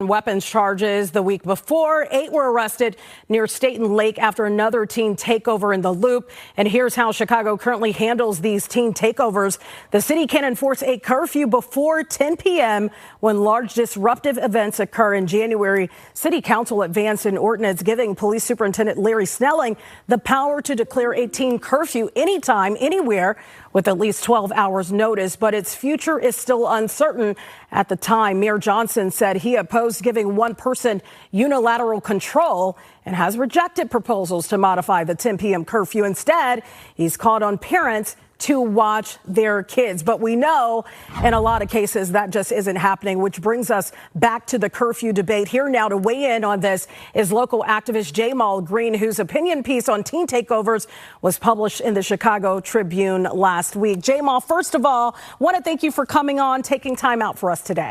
on weapons charges the week before. 8 were arrested near Staten Lake after another teen takeover in the Loop. And here's how Chicago currently handles these teen takeovers. The city can enforce a curfew before 10 p.m. when large disruptive events occur. In January, City Council advanced an ordinance giving Police Superintendent Larry Snelling the power to declare a teen curfew anytime, anywhere, with at least 12 hours notice, but its future is still uncertain. At the time, Mayor Johnson said he opposed giving one person unilateral control and has rejected proposals to modify the 10 p.m. curfew. Instead, he's called on parents to watch their kids. But we know in a lot of cases that just isn't happening, which brings us back to the curfew debate. Here now to weigh in on this is local activist Jamal Green, whose opinion piece on teen takeovers was published in the Chicago Tribune last week. Jamal, first of all, want to thank you for coming on, taking time out for us today.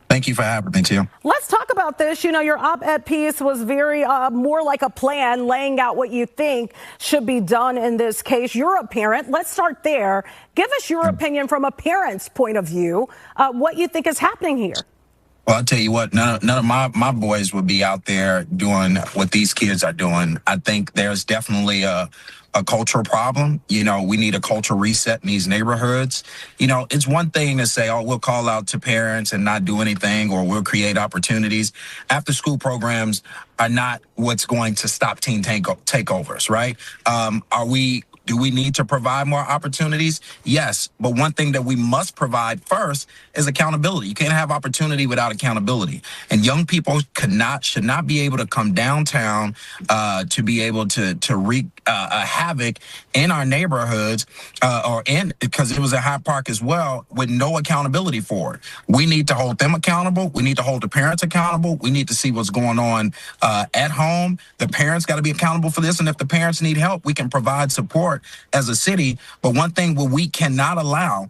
Thank you for having me, Tim. Let's talk about this. You know, your op-ed piece was very more like a plan, laying out what you think should be done in this case. You're a parent. Let's start there. Give us your opinion from a parent's point of view, what you think is happening here. Well, I'll tell you what, none of my boys would be out there doing what these kids are doing. I think there's definitely a cultural problem. You know, we need a cultural reset in these neighborhoods. You know, it's one thing to say, oh, we'll call out to parents and not do anything, or we'll create opportunities. After school programs are not what's going to stop teen takeovers, right? Do we need to provide more opportunities? Yes. But one thing that we must provide first is accountability. You can't have opportunity without accountability. And young people should not be able to come downtown to be able to wreak havoc in our neighborhoods because it was a Hyde Park as well, with no accountability for it. We need to hold them accountable. We need to hold the parents accountable. We need to see what's going on at home. The parents got to be accountable for this. And if the parents need help, we can provide support as a city. But one thing we cannot allow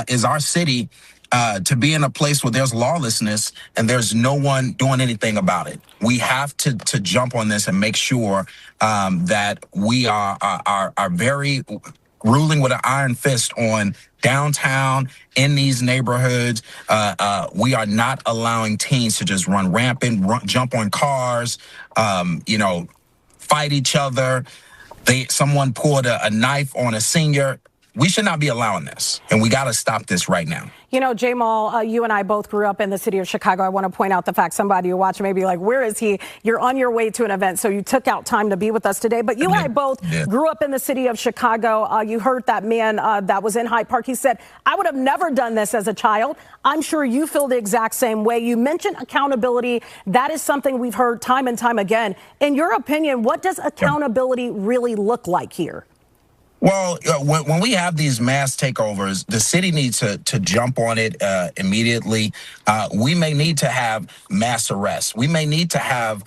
is our city to be in a place where there's lawlessness and there's no one doing anything about it. We have to jump on this and make sure that we are very ruling with an iron fist on downtown in these neighborhoods. We are not allowing teens to just run rampant, jump on cars, fight each other. Someone pulled a knife on a senior. We should not be allowing this, and we got to stop this right now. You know, Jamal, you and I both grew up in the city of Chicago. I want to point out the fact somebody who watching may be like, where is he? You're on your way to an event, so you took out time to be with us today. But you and I both grew up in the city of Chicago. You heard that man that was in Hyde Park. He said, I would have never done this as a child. I'm sure you feel the exact same way. You mentioned accountability. That is something we've heard time and time again. In your opinion, what does accountability really look like here? Well, when we have these mass takeovers, the city needs to jump on it immediately. We may need to have mass arrests. We may need to have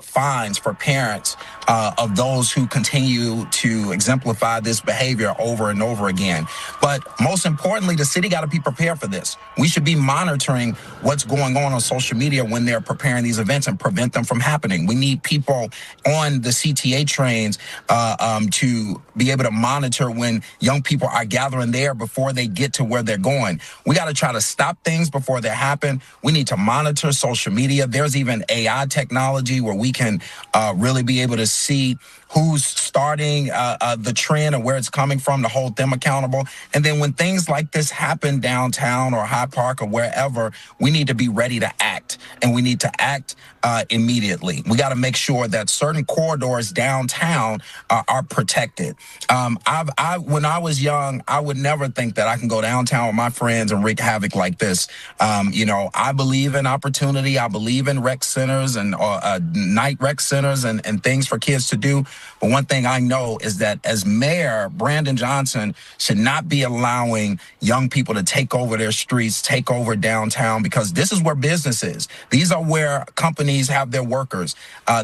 fines for parents of those who continue to exemplify this behavior over and over again. But most importantly, the city got to be prepared for this. We should be monitoring what's going on social media when they're preparing these events and prevent them from happening. We need people on the CTA trains to be able to monitor when young people are gathering there before they get to where they're going. We got to try to stop things before they happen. We need to monitor social media. There's even AI technology where we can really be able to see who's starting the trend and where it's coming from to hold them accountable. And then when things like this happen downtown or Hyde Park or wherever, we need to be ready to act, and we need to act immediately. We got to make sure that certain corridors downtown are protected. When I was young, I would never think that I can go downtown with my friends and wreak havoc like this. I believe in opportunity. I believe in rec centers and night rec centers and things for kids to do. But one thing I know is that as mayor, Brandon Johnson should not be allowing young people to take over their streets, take over downtown, because this is where business is. These are where companies have their workers.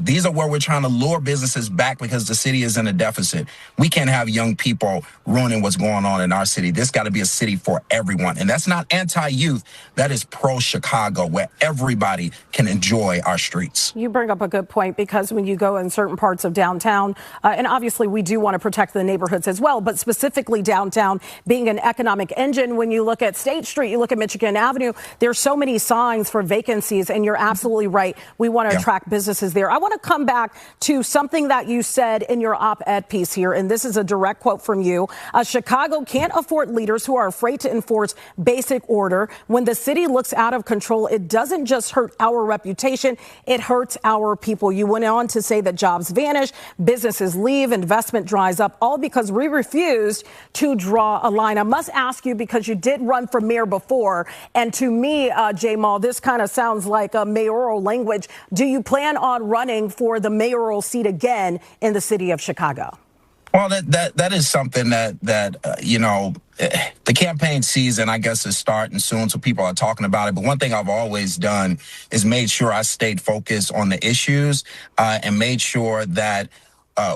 These are where we're trying to lure businesses back because the city is in a deficit. We can't have young people ruining what's going on in our city. This got to be a city for everyone. And that's not anti-youth. That is pro-Chicago, where everybody can enjoy our streets. You bring up a good point, because when you go in certain parts of downtown, and obviously we do want to protect the neighborhoods as well, but specifically downtown being an economic engine, when you look at State Street, you look at Michigan Avenue, there's so many signs for vacancies, and you're absolutely right. We want to attract businesses there. I want to come back to something that you said in your op-ed piece here, and this is a direct quote from you. Chicago can't afford leaders who are afraid to enforce basic order. When the city looks out of control, it doesn't just hurt our reputation, it hurts our people. You went on to say that jobs vanish, businesses leave, investment dries up, all because we refused to draw a line. I must ask you, because you did run for mayor before, and to me, Jamal, this kind of sounds like a mayoral language. Do you plan on running for the mayoral seat again in the city of Chicago? Well, that is something that the campaign season, I guess, is starting soon, so people are talking about it. But one thing I've always done is made sure I stayed focused on the issues and made sure that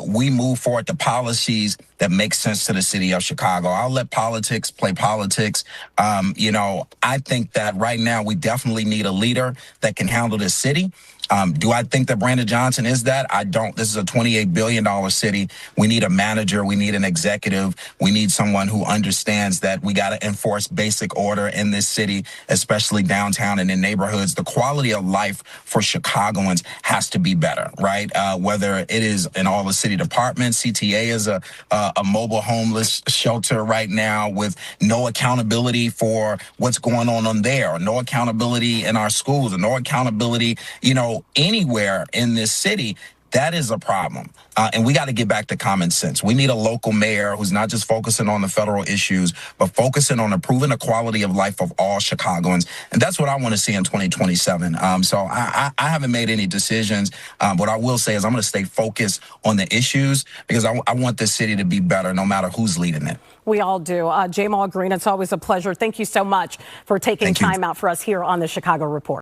we move forward the policies that make sense to the city of Chicago. I'll let politics play politics. I think that right now we definitely need a leader that can handle this city. Do I think that Brandon Johnson is that? I don't. This is a $28 billion city. We need a manager. We need an executive. We need someone who understands that we got to enforce basic order in this city, especially downtown and in neighborhoods. The quality of life for Chicagoans has to be better, right? Whether it is in all the city departments. CTA is a mobile homeless shelter right now with no accountability for what's going on there, or no accountability in our schools, or no accountability, anywhere in this city. That is a problem. And we got to get back to common sense. We need a local mayor who's not just focusing on the federal issues, but focusing on improving the quality of life of all Chicagoans. And that's what I want to see in 2027. So I haven't made any decisions. What I will say is I'm going to stay focused on the issues, because I want this city to be better no matter who's leading it. We all do. Jamal Green, it's always a pleasure. Thank you so much for taking time out for us here on the Chicago Report.